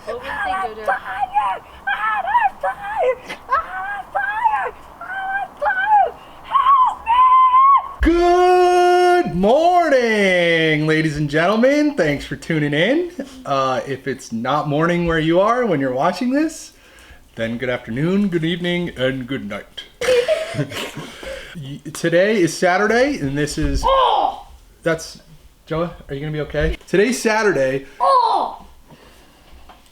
What would you say, JoJo? Fire! I'm on fire! I'm on fire! I'm on fire! Help me! Good morning, ladies and gentlemen. Thanks for tuning in. If it's not morning where you are when you're watching this, then good afternoon, good evening, and good night. Today is Saturday, and this is... Oh! That's... Joa, are you gonna be okay? Today's Saturday. Oh!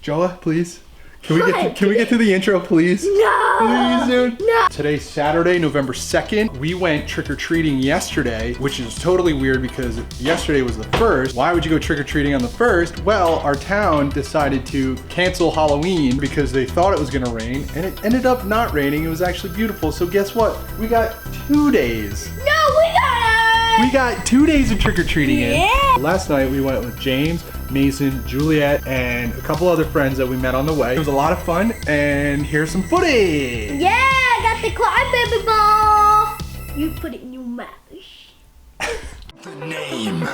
Joa, please. Can we get to the intro, please? No! Please, dude. No! Today's Saturday, November 2nd. We went trick-or-treating yesterday, which is totally weird because yesterday was the 1st. Why would you go trick-or-treating on the 1st? Well, our town decided to cancel Halloween because they thought it was gonna rain, and it ended up not raining. It was actually beautiful. So guess what? We got 2 days. No, we got it! We got 2 days of trick-or-treating Yeah. in. Last night we went with James, Mason, Juliet, and a couple other friends that we met on the way. It was a lot of fun, and here's some footage. Yeah, I got the crybaby ball. You put it in your mouth. The name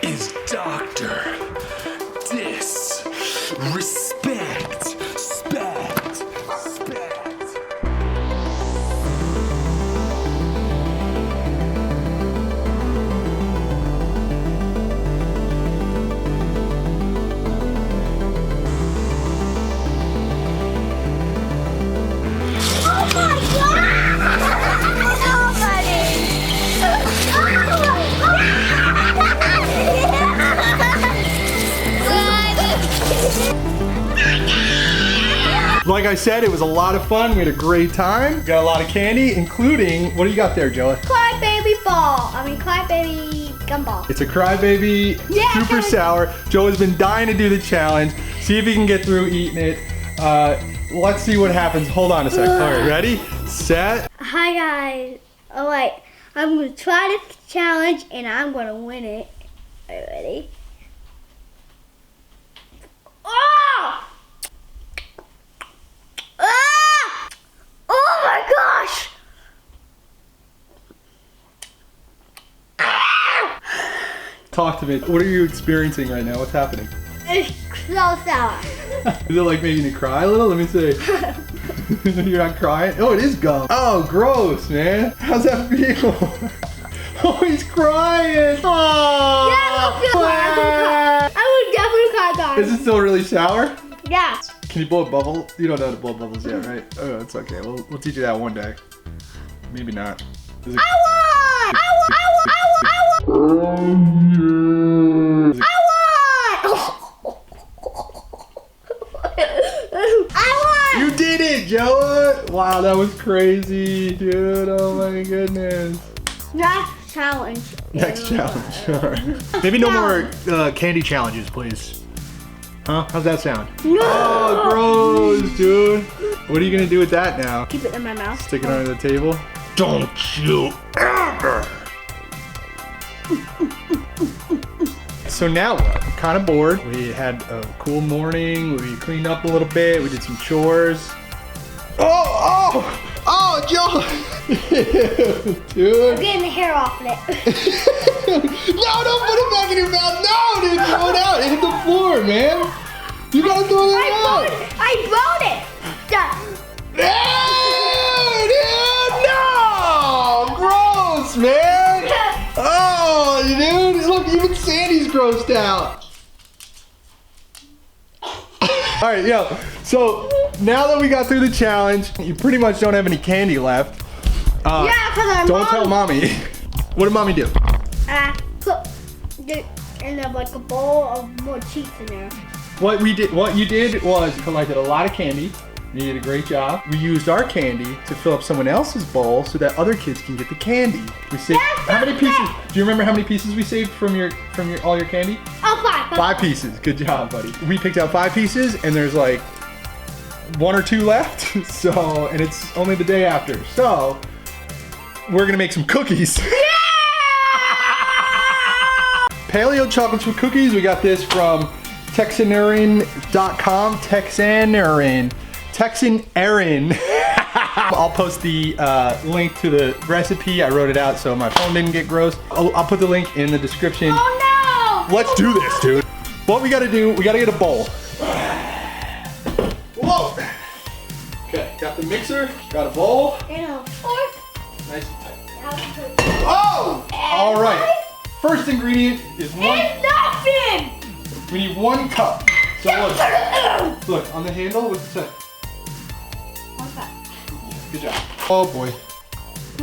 is Dr. Disrespect. Spect. Oh my god! Like I said, it was a lot of fun. We had a great time. Got a lot of candy, including, what do you got there, Joa? Crybaby ball. Crybaby gumball. It's a crybaby, Yeah. super sour. Joa's been dying to do the challenge. See if he can get through eating it. Let's see what happens. Hold on a sec. All right, ready, set. Hi guys. Oh wait, I'm gonna try this challenge and I'm gonna win it. Are you ready? Oh! Ah! Oh my gosh! Talk to me. What are you experiencing right now? What's happening? It's so sour. Is it like making you cry a little? Let me see. You're not crying? Oh, it is gum. Oh, gross, man. How's that feel? Oh, he's crying. Oh. Yeah, I would cry. I would definitely cry, guys. Is it still really sour? Yeah. Can you blow a bubble? You don't know how to blow bubbles yet, right? Oh, it's okay. We'll teach you that one day. Maybe not. Is it... I won! I won! I won! I won! I won! I won! You did it, Joa! Wow, that was crazy, dude. Oh my goodness. Next challenge. Next challenge, sure. Maybe no more candy challenges, please. Huh? How's that sound? No. Oh, gross, dude. What are you gonna do with that now? Keep it in my mouth. Stick it under the table? Don't you ever! So now what? I'm kind of bored. We had a cool morning. We cleaned up a little bit. We did some chores. Oh, Joe! Dude. I'm getting the hair off of it. No, don't put it back in your mouth. No, dude, throw it out. It hit the floor, man. You gotta throw that out. I wrote it. Done. Dude, no! Gross, man. Oh, dude, look, even Sandy's grossed out. All right, yo, so now that we got through the challenge, you pretty much don't have any candy left. Yeah, because our Don't mom... tell mommy. What did mommy do? Put the, and then like a bowl of more cheeks in there. What you did was you collected a lot of candy. You did a great job. We used our candy to fill up someone else's bowl so that other kids can get the candy. We saved how many pieces? Do you remember how many pieces we saved from all your candy? Oh, 5. 5 pieces. Good job, buddy. We picked out 5 pieces, and there's like 1 or 2 left. So, and it's only the day after. So, we're gonna make some cookies. Paleo chocolate chip cookies. We got this from Texanerin.com. Texanerin. I'll post the link to the recipe. I wrote it out so my phone didn't get gross. I'll put the link in the description. Oh no! Let's do this, dude. What we gotta do, we gotta get a bowl. Whoa! Okay, got the mixer, got a bowl. And a fork. Nice and tight. Now we put Oh! All right. First ingredient is one. and nothing. We need 1 cup. So look on the handle. What's it say? Okay. Good job. Oh boy.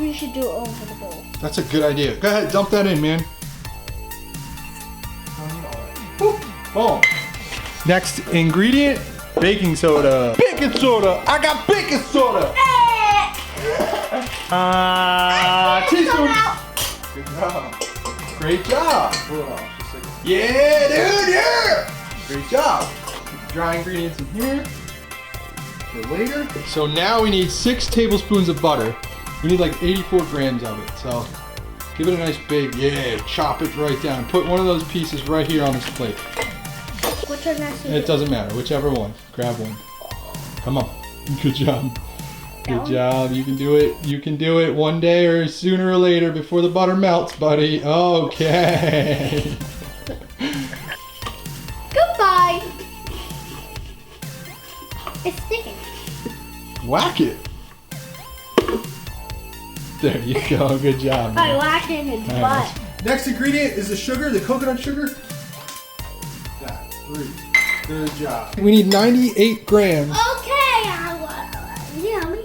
We should do it over the bowl. That's a good idea. Go ahead, dump that in, man. Boom. Next ingredient, baking soda. Baking soda. I got baking soda. Teaspoon. Good job. Great job. Yeah, dude, yeah. Great job. Put the dry ingredients in here for later. So now we need 6 tablespoons of butter. We need like 84 grams of it. So give it a nice big, yeah, chop it right down. Put one of those pieces right here on this plate. Which one has to It do? doesn't matter, whichever one. Grab one. Come on. Good job. Good job. You can do it. You can do it one day or sooner or later before the butter melts, buddy. Okay. Goodbye. It's sticking. Whack it. There you go. Good job. I Man. whacked it in its All butt. right. Next ingredient is the sugar, the coconut sugar. That, 3. Good job. We need 98 grams. Okay. Yummy.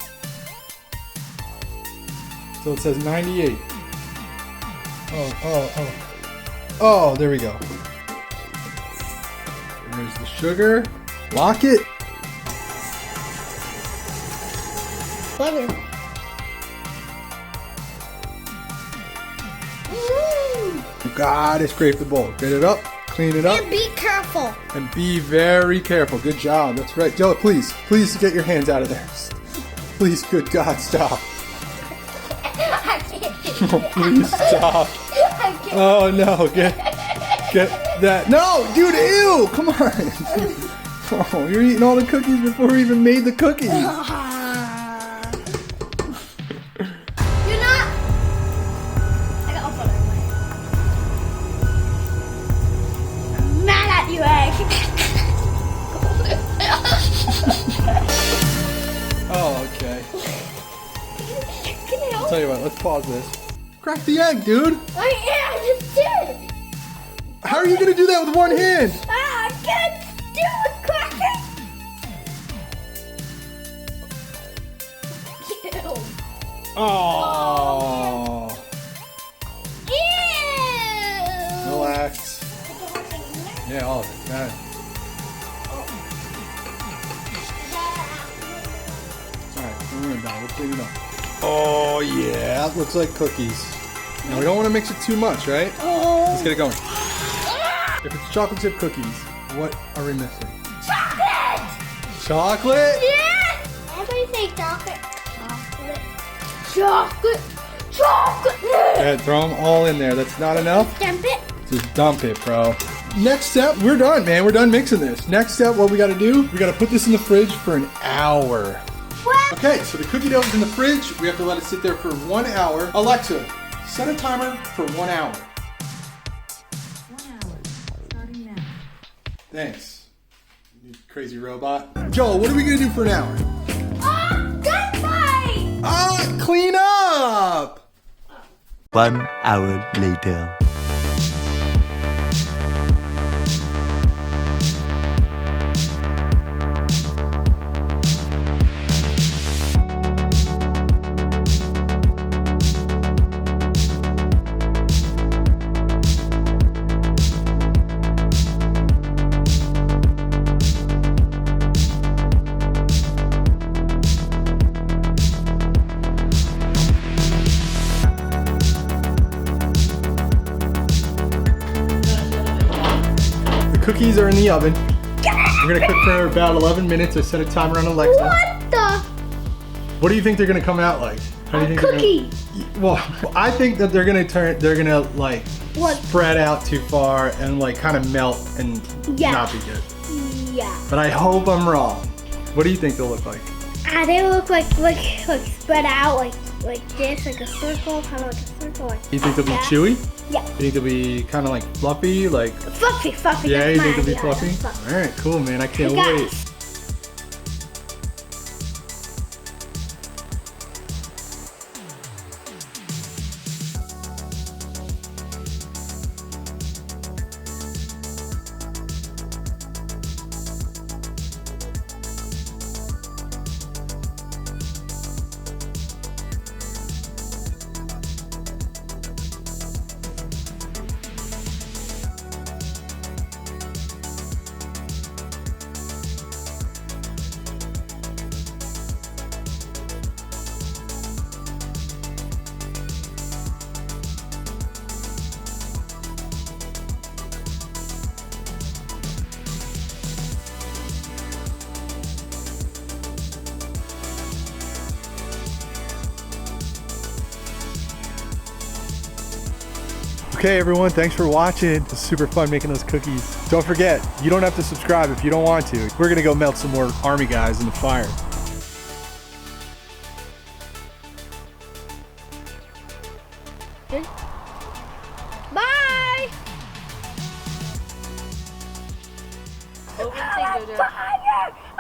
So it says 98. Oh, there we go. There's the sugar. Lock it. Butter. You gotta scrape the bowl. Get it up. Clean it up. And be careful. And be very careful. Good job. That's right. Joe, please get your hands out of there. Please, good God, stop. I can't do it. Please stop. I can't. Oh no, get that. No, dude, ew, come on. Oh, you're eating all the cookies before we even made the cookies. You're not. I got butter in my hand. I'm mad at you, Egg. Oh, okay. Can I help? Tell you what, let's pause this. Crack the egg, dude. I just did. How are you gonna do that with one hand? I can't do it, cracker. Ew. Oh. Ew. Relax. Yeah, all of it. Got it. Alright, don't worry about it. We'll clean it up. Oh, yeah. That looks like cookies. Now, we don't want to mix it too much, right? Oh. Let's get it going. If it's chocolate chip cookies, what are we missing? Chocolate. Chocolate? Yeah. Everybody say chocolate. Chocolate. Chocolate. Yeah, throw them all in there. That's not enough? Dump it. Just dump it, bro. Next step, we're done, man. We're done mixing this. Next step, what we gotta do, we gotta put this in the fridge for an hour. What? Okay, so the cookie dough is in the fridge. We have to let it sit there for 1 hour. Alexa, set a timer for 1 hour. 1 hour, starting now. Thanks, you crazy robot. Joel, what are we gonna do for an hour? Gunfight. Clean up! 1 hour later. Cookies are in the oven. We're gonna cook for about 11 minutes. I set a timer on Alexa. What the? What do you think they're gonna come out like? How do you think Cookie. Well, I think that they're gonna like What? spread out too far and like kind of melt and Yeah. not be good. Yeah. But I hope I'm wrong. What do you think they'll look like? They look like spread out like this, like a circle, kind of like a circle. Like You think they'll be that. chewy? Yeah. You think they'll be kind of like fluffy, like? Fluffy. Yeah, that's you my think they'll be idea. fluffy? Fluffy. All right, cool, man. I can't Hey, wait. guys. Okay, everyone, thanks for watching. It's super fun making those cookies. Don't forget, you don't have to subscribe if you don't want to. We're gonna go melt some more army guys in the fire. Bye! What would you say, JoJo? Fire!